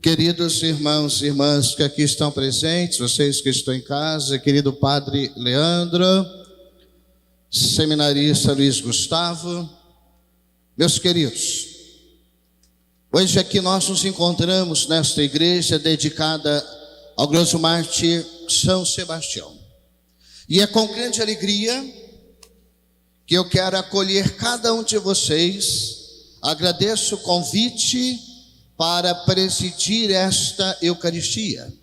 Queridos irmãos e irmãs que aqui estão presentes, vocês que estão em casa, querido Padre Leandro, seminarista Luiz Gustavo, meus queridos, hoje aqui nós nos encontramos nesta igreja dedicada ao glorioso mártir São Sebastião. E é com grande alegria que eu quero acolher cada um de vocês. Agradeço o convite para presidir esta Eucaristia.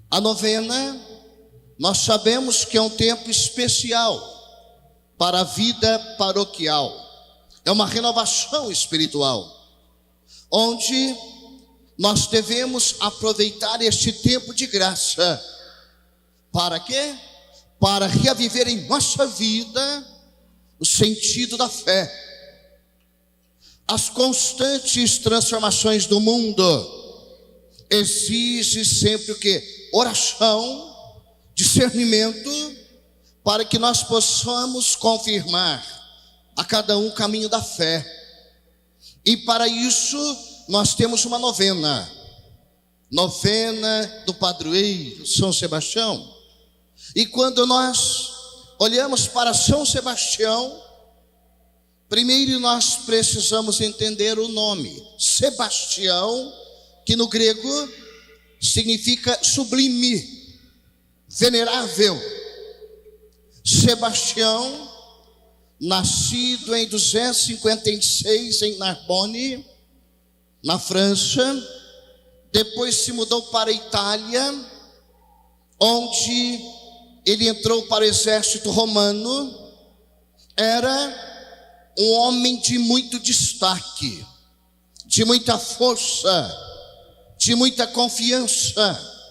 A novena, nós sabemos que é um tempo especial para a vida paroquial. É uma renovação espiritual, onde nós devemos aproveitar este tempo de graça. Para quê? Para reaviver em nossa vida o sentido da fé. As constantes transformações do mundo exigem sempre o quê? Oração, discernimento, para que nós possamos confirmar a cada um o caminho da fé. E para isso nós temos uma novena do padroeiro São Sebastião. E quando nós olhamos para São Sebastião, primeiro nós precisamos entender o nome. Sebastião, que no grego significa sublime, venerável. Sebastião, nascido em 256 em Narbonne, na França, depois se mudou para a Itália, onde ele entrou para o exército romano. Era um homem de muito destaque, de muita força, de muita confiança.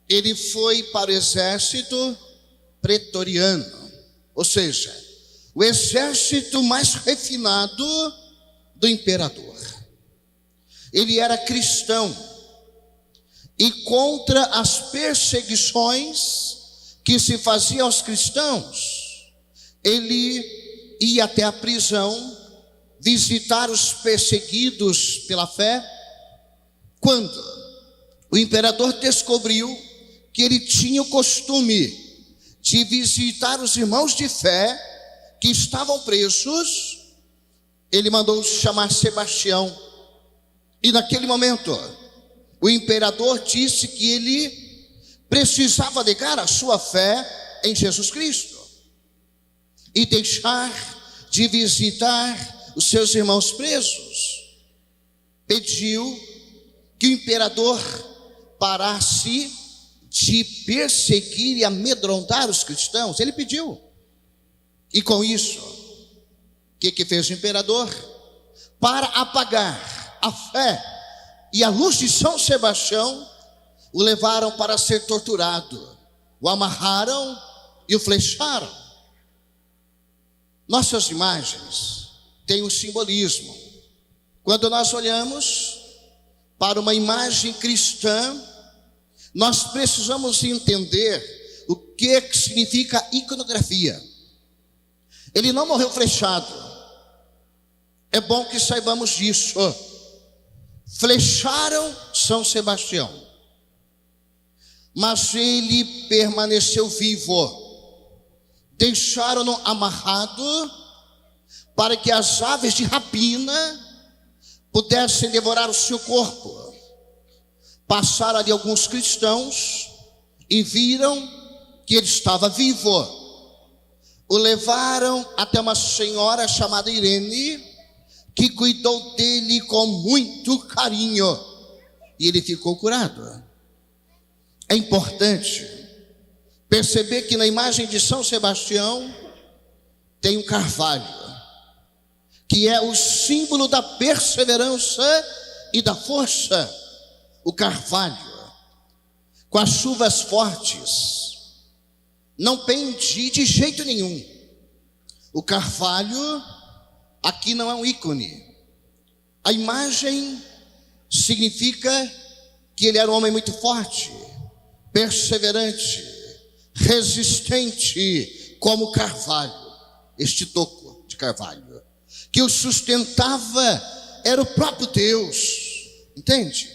Ele foi para o exército pretoriano, ou seja, o exército mais refinado do imperador. Ele era cristão e contra as perseguições que se faziam aos cristãos, ele ia até a prisão visitar os perseguidos pela fé. Quando o imperador descobriu que ele tinha o costume de visitar os irmãos de fé que estavam presos, ele mandou chamar Sebastião. E naquele momento o imperador disse que ele precisava negar a sua fé em Jesus Cristo e deixar de visitar os seus irmãos presos. Pediu que o imperador parasse de perseguir e amedrontar os cristãos. Ele pediu. E com isso, o que fez o imperador? Para apagar a fé e a luz de São Sebastião, o levaram para ser torturado, o amarraram e o flecharam. Nossas imagens têm um simbolismo. Quando nós olhamos para uma imagem cristã, nós precisamos entender o que significa iconografia. Ele não morreu flechado. É bom que saibamos disso. Flecharam São Sebastião, mas ele permaneceu vivo. Deixaram-no amarrado para que as aves de rapina pudessem devorar o seu corpo. Passaram ali alguns cristãos e viram que ele estava vivo. O levaram até uma senhora chamada Irene, que cuidou dele com muito carinho, e ele ficou curado. É importante perceber que na imagem de São Sebastião tem um carvalho, que é o símbolo da perseverança e da força. O carvalho, com as chuvas fortes, não pende de jeito nenhum. O carvalho aqui não é um ícone. A imagem significa que ele era um homem muito forte, perseverante, resistente, como carvalho. Este toco de carvalho que o sustentava era o próprio Deus, entende?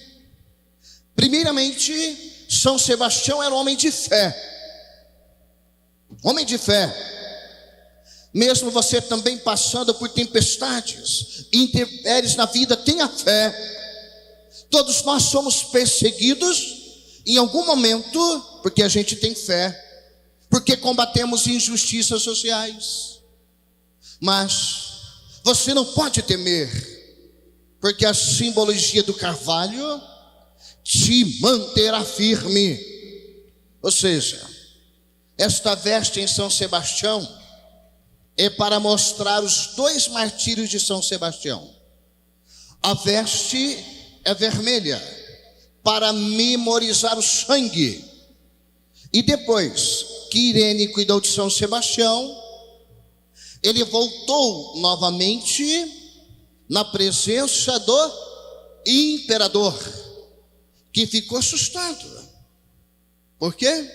Primeiramente, São Sebastião era um homem de fé. Homem de fé. Mesmo você também passando por tempestades, intempéries na vida, tenha fé. Todos nós somos perseguidos em algum momento, porque a gente tem fé, porque combatemos injustiças sociais. Mas você não pode temer, porque a simbologia do carvalho te manterá firme. Ou seja, esta veste em São Sebastião é para mostrar os dois martírios de São Sebastião. A veste é vermelha, para memorizar o sangue. E depois que Irene cuidou de São Sebastião, ele voltou novamente na presença do imperador, que ficou assustado. Por quê?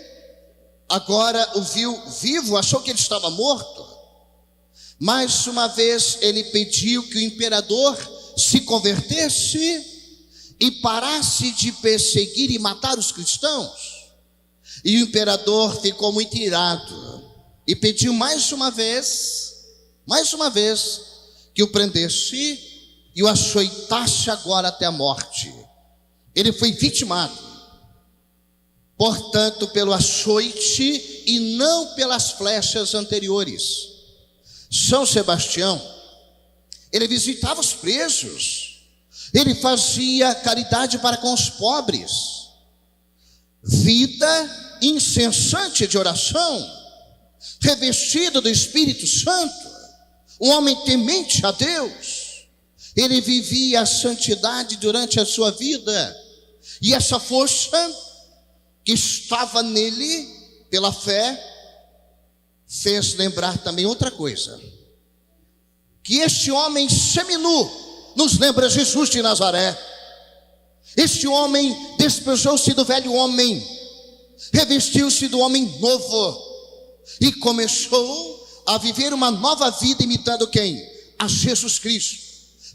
Agora o viu vivo, achou que ele estava morto. Mais uma vez ele pediu que o imperador se convertesse e parasse de perseguir e matar os cristãos. E o imperador ficou muito irado e pediu mais uma vez, que o prendesse e o açoitasse agora até a morte. Ele foi vitimado, portanto, pelo açoite e não pelas flechas anteriores. São Sebastião, ele visitava os presos, ele fazia caridade para com os pobres, vida incessante de oração, revestido do Espírito Santo, um homem temente a Deus. Ele vivia a santidade durante a sua vida, e essa força que estava nele pela fé fez lembrar também outra coisa, que este homem seminu nos lembra Jesus de Nazaré. Este homem despojou-se do velho homem, revestiu-se do homem novo e começou a viver uma nova vida imitando quem? A Jesus Cristo,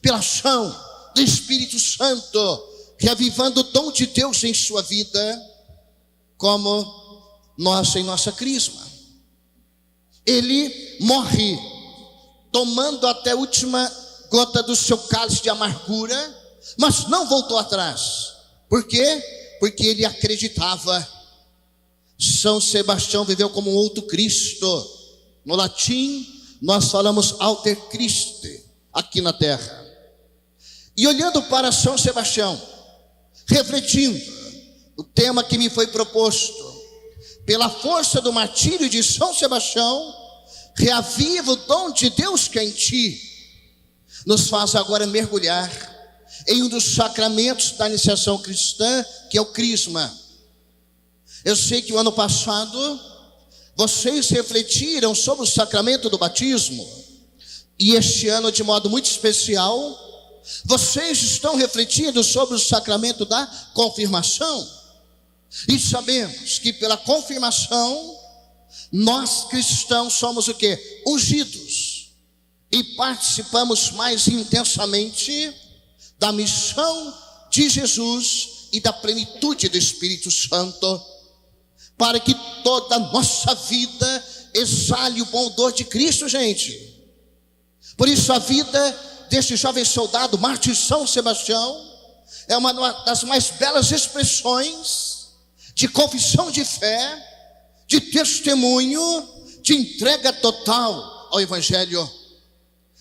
pela ação do Espírito Santo, reavivando o dom de Deus em sua vida, como nós em nossa crisma. Ele morre tomando até a última gota do seu cálice de amargura, mas não voltou atrás. Por quê? Porque ele acreditava. São Sebastião viveu como um outro Cristo. No latim nós falamos alter Christe aqui na terra. E olhando para São Sebastião, refletindo o tema que me foi proposto, pela força do martírio de São Sebastião, reaviva o dom de Deus que é em ti, nos faz agora mergulhar em um dos sacramentos da iniciação cristã, que é o crisma. Eu sei que o ano passado vocês refletiram sobre o sacramento do batismo, e este ano, de modo muito especial, vocês estão refletindo sobre o sacramento da confirmação. E sabemos que pela confirmação nós cristãos somos o quê? Ungidos, e participamos mais intensamente da missão de Jesus e da plenitude do Espírito Santo, para que toda a nossa vida exale o bom odor de Cristo, gente. Por isso a vida deste jovem soldado, mártir São Sebastião, é uma das mais belas expressões de confissão de fé, de testemunho, de entrega total ao Evangelho.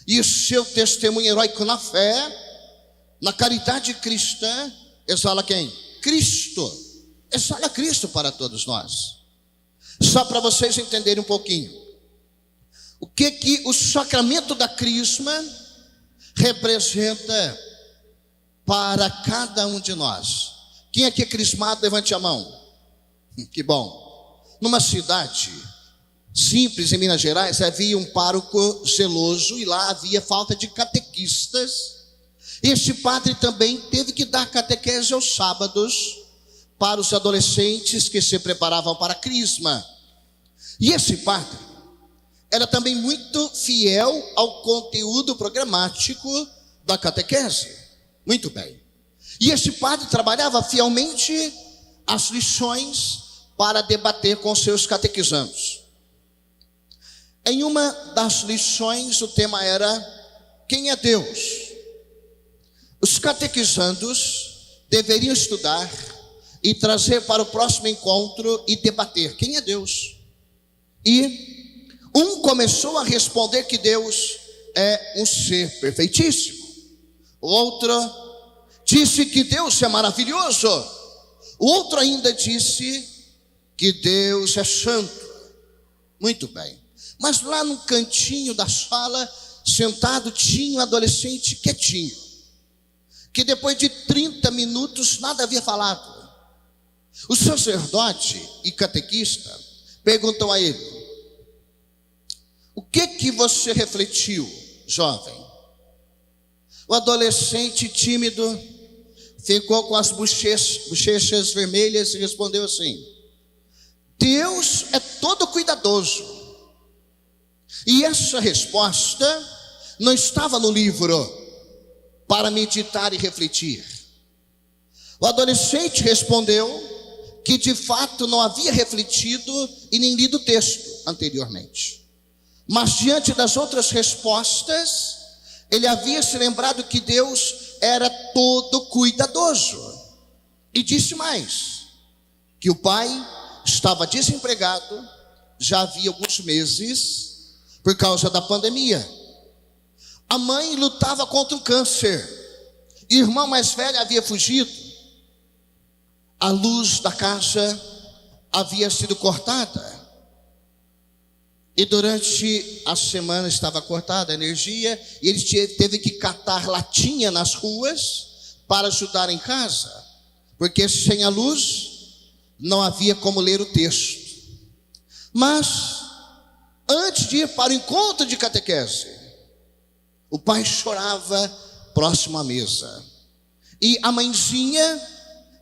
E o seu testemunho heróico na fé, na caridade cristã, exala quem? Cristo. Exala Cristo para todos nós. Só para vocês entenderem um pouquinho o que o sacramento da crisma representa para cada um de nós. Quem aqui é crismado, levante a mão. Que bom. Numa cidade simples em Minas Gerais havia um pároco zeloso, e lá havia falta de catequistas. Este padre também teve que dar catequese aos sábados para os adolescentes que se preparavam para a crisma. E esse padre era também muito fiel ao conteúdo programático da catequese. Muito bem. E esse padre trabalhava fielmente as lições para debater com seus catequizandos. Em uma das lições, o tema era: quem é Deus? Os catequizandos deveriam estudar e trazer para o próximo encontro e debater quem é Deus. E um começou a responder que Deus é um ser perfeitíssimo. O outro disse que Deus é maravilhoso. O outro ainda disse que Deus é santo. Muito bem. Mas lá no cantinho da sala, sentado, tinha um adolescente quietinho, que depois de 30 minutos nada havia falado. O sacerdote e catequista perguntam a ele: o que você refletiu, jovem? O adolescente tímido ficou com as bochechas vermelhas e respondeu assim: Deus é todo cuidadoso. E essa resposta não estava no livro para meditar e refletir. O adolescente respondeu que de fato não havia refletido e nem lido o texto anteriormente, mas diante das outras respostas, ele havia se lembrado que Deus era todo cuidadoso. E disse mais, que o pai estava desempregado já havia alguns meses por causa da pandemia. A mãe lutava contra o câncer. O irmão mais velho havia fugido. A luz da casa havia sido cortada. E durante a semana estava cortada a energia. E ele teve que catar latinha nas ruas para ajudar em casa. Porque sem a luz não havia como ler o texto. Mas antes de ir para o encontro de catequese, o pai chorava próximo à mesa. E a mãezinha,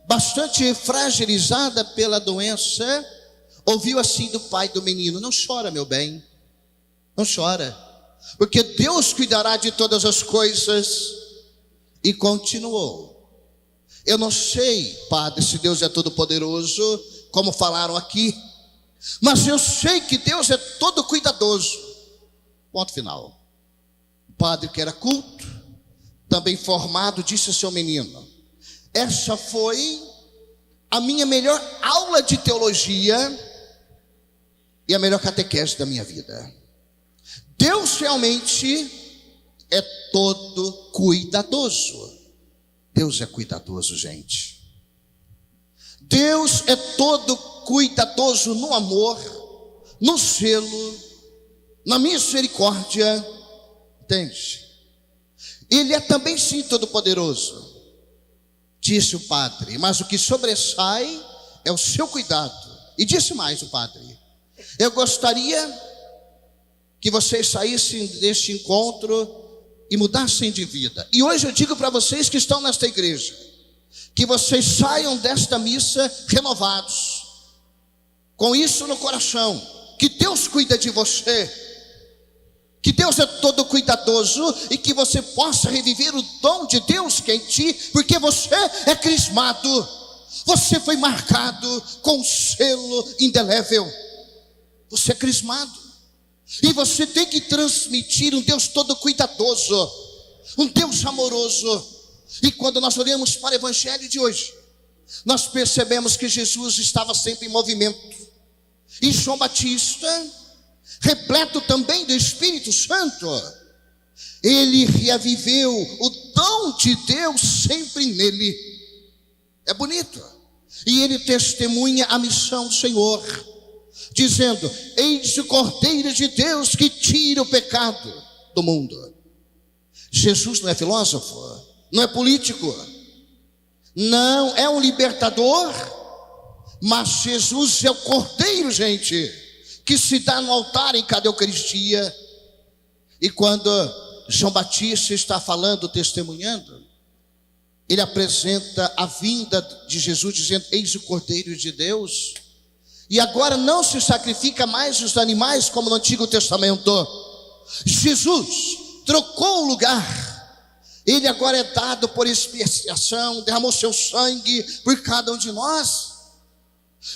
bastante fragilizada pela doença, ouviu assim do pai do menino: não chora, meu bem, não chora, porque Deus cuidará de todas as coisas. E continuou: eu não sei, padre, se Deus é todo poderoso, como falaram aqui, mas eu sei que Deus é todo cuidadoso. Ponto final. O padre, que era culto, também formado, disse ao seu menino: essa foi a minha melhor aula de teologia e a melhor catequese da minha vida. Deus realmente é todo cuidadoso. Deus é cuidadoso, gente. Deus é todo cuidadoso no amor, no zelo, na misericórdia. Entende? Ele é também sim todo poderoso, disse o padre, mas o que sobressai é o seu cuidado. E disse mais o padre: eu gostaria que vocês saíssem deste encontro e mudassem de vida. E hoje eu digo para vocês que estão nesta igreja, que vocês saiam desta missa renovados, com isso no coração, que Deus cuida de você, que Deus é todo cuidadoso, e que você possa reviver o dom de Deus que é em ti, porque você é crismado, você foi marcado com um selo indelével, você é crismado, e você tem que transmitir um Deus todo cuidadoso, um Deus amoroso. E quando nós olhamos para o evangelho de hoje, nós percebemos que Jesus estava sempre em movimento. E João Batista, repleto também do Espírito Santo, ele reaviveu o dom de Deus sempre nele. É bonito. E ele testemunha a missão do Senhor, dizendo: eis o Cordeiro de Deus que tira o pecado do mundo. Jesus não é filósofo, não é político, não é um libertador, mas Jesus é o Cordeiro, gente, que se dá no altar em cada Eucaristia. E quando João Batista está falando, testemunhando, ele apresenta a vinda de Jesus, dizendo: eis o Cordeiro de Deus. E agora não se sacrifica mais os animais como no Antigo Testamento. Jesus trocou o lugar. Ele agora é dado por expiação, derramou seu sangue por cada um de nós.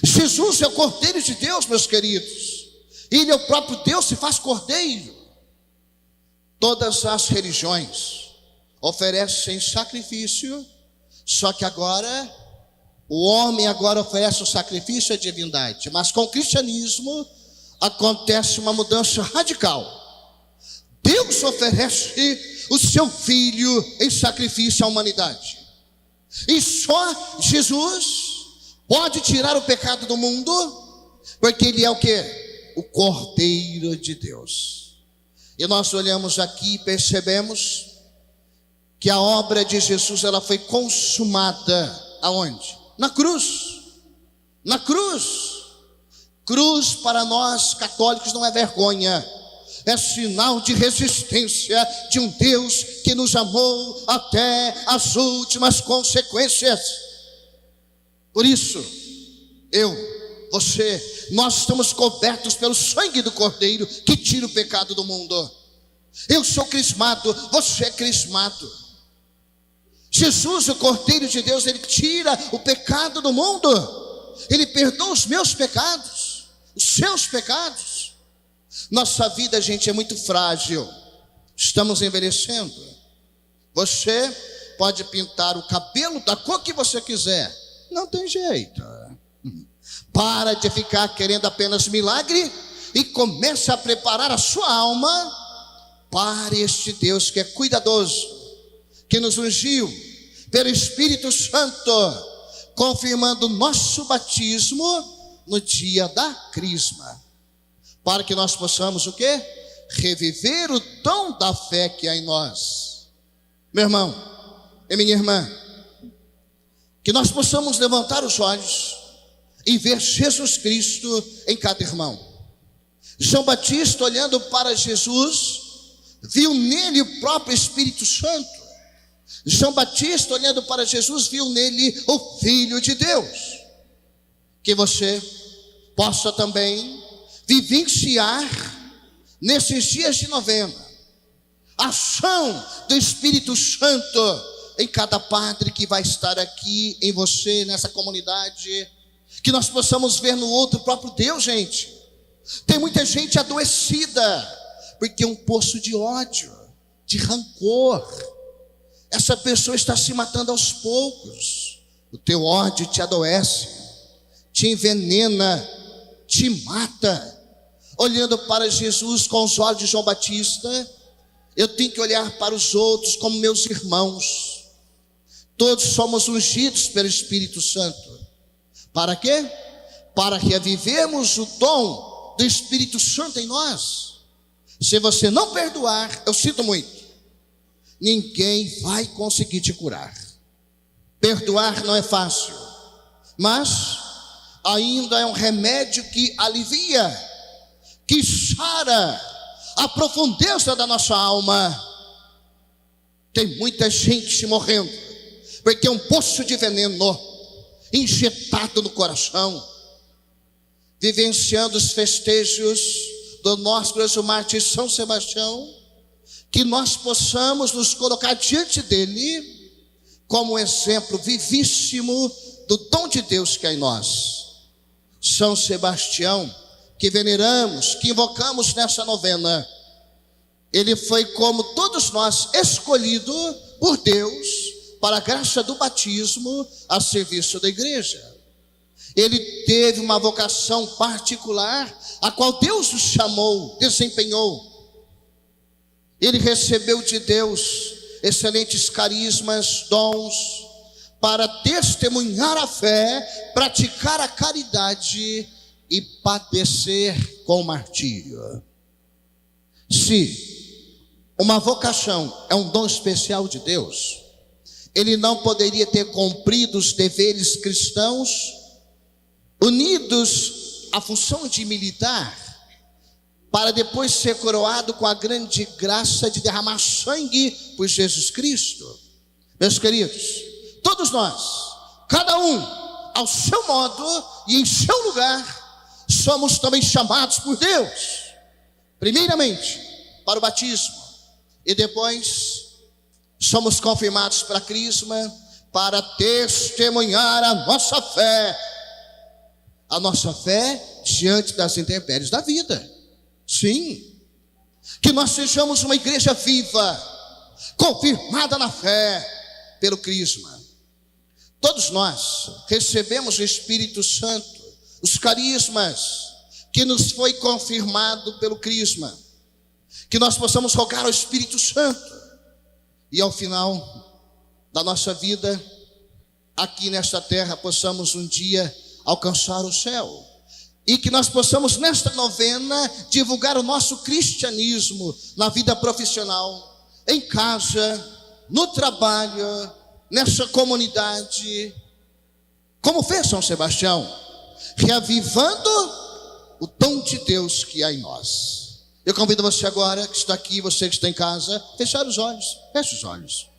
Jesus é o Cordeiro de Deus, meus queridos. Ele é o próprio Deus, se faz Cordeiro. Todas as religiões oferecem sacrifício, só que agora o homem agora oferece o sacrifício à divindade. Mas com o cristianismo acontece uma mudança radical. Deus oferece o seu Filho em sacrifício à humanidade. E só Jesus pode tirar o pecado do mundo, porque Ele é o quê? O Cordeiro de Deus. E nós olhamos aqui e percebemos que a obra de Jesus, ela foi consumada aonde? Na cruz. Na cruz. Cruz para nós católicos não é vergonha, é sinal de resistência de um Deus que nos amou até as últimas consequências. Por isso, você, nós estamos cobertos pelo sangue do Cordeiro que tira o pecado do mundo. Eu sou crismado, você é crismado. Jesus, o Cordeiro de Deus, Ele tira o pecado do mundo. Ele perdoa os meus pecados, os seus pecados. Nossa vida, gente, é muito frágil. Estamos envelhecendo. Você pode pintar o cabelo da cor que você quiser, não tem jeito. Para de ficar querendo apenas milagre e comece a preparar a sua alma para este Deus que é cuidadoso, que nos ungiu pelo Espírito Santo, confirmando o nosso batismo no dia da crisma, para que nós possamos o quê? Reviver o dom da fé que há em nós. Meu irmão e minha irmã, que nós possamos levantar os olhos e ver Jesus Cristo em cada irmão. João Batista, olhando para Jesus, viu nele o próprio Espírito Santo. João Batista, olhando para Jesus, viu nele o Filho de Deus. Que você possa também vivenciar nesses dias de novembro a ação do Espírito Santo em cada padre que vai estar aqui, em você, nessa comunidade. Que nós possamos ver no outro o próprio Deus, gente. Tem muita gente adoecida porque é um poço de ódio, de rancor. Essa pessoa está se matando aos poucos. O teu ódio te adoece, te envenena, te mata. Olhando para Jesus com os olhos de João Batista, eu tenho que olhar para os outros como meus irmãos. Todos somos ungidos pelo Espírito Santo. Para quê? Para revivemos o dom do Espírito Santo em nós. Se você não perdoar, eu sinto muito, ninguém vai conseguir te curar. Perdoar não é fácil, mas ainda é um remédio que alivia, que sara a profundeza da nossa alma. Tem muita gente morrendo porque é um poço de veneno injetado no coração, vivenciando os festejos do nosso glorioso mártir São Sebastião. Que nós possamos nos colocar diante dele como um exemplo vivíssimo do dom de Deus que é em nós. São Sebastião, que veneramos, que invocamos nessa novena, ele foi, como todos nós, escolhido por Deus para a graça do batismo a serviço da igreja. Ele teve uma vocação particular, a qual Deus o chamou, desempenhou. Ele recebeu de Deus excelentes carismas, dons, para testemunhar a fé, praticar a caridade e padecer com o martírio. Se uma vocação é um dom especial de Deus, ele não poderia ter cumprido os deveres cristãos, unidos à função de militar, para depois ser coroado com a grande graça de derramar sangue por Jesus Cristo. Meus queridos, todos nós, cada um ao seu modo e em seu lugar, somos também chamados por Deus, primeiramente para o batismo, e depois somos confirmados para Crisma para testemunhar a nossa fé diante das intempéries da vida. Sim, que nós sejamos uma igreja viva, confirmada na fé pelo Crisma. Todos nós recebemos o Espírito Santo, os carismas que nos foi confirmado pelo Crisma. Que nós possamos rogar ao Espírito Santo e ao final da nossa vida aqui nesta terra possamos um dia alcançar o céu. E que nós possamos nesta novena divulgar o nosso cristianismo na vida profissional, em casa, no trabalho, nessa comunidade, como fez São Sebastião, reavivando o dom de Deus que há em nós. Eu convido você agora, que está aqui, você que está em casa, fechar os olhos, feche os olhos,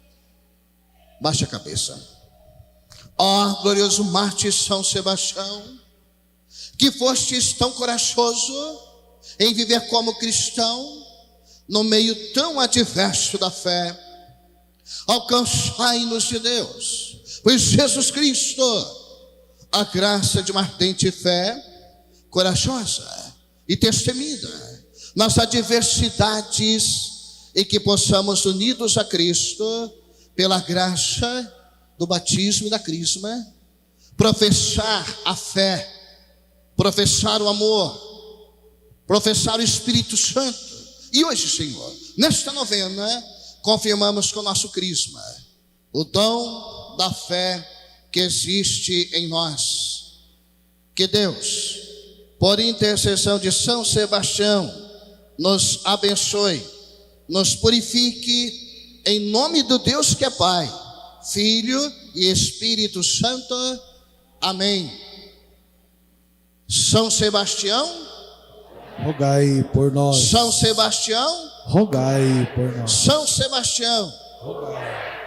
baixe a cabeça. Ó glorioso mártir São Sebastião, que fostes tão corajoso em viver como cristão, no meio tão adverso da fé, alcançai-nos de Deus, por Jesus Cristo, a graça de uma ardente fé, corajosa e destemida, nas adversidades, e que possamos, unidos a Cristo, pela graça do batismo e da crisma, professar a fé, professar o amor, professar o Espírito Santo. E hoje, Senhor, nesta novena, confirmamos com o nosso crisma o dom da fé que existe em nós. Que Deus, por intercessão de São Sebastião, nos abençoe, nos purifique, em nome do Deus que é Pai, Filho e Espírito Santo. Amém. São Sebastião, rogai por nós. São Sebastião, rogai por nós. São Sebastião, rogai.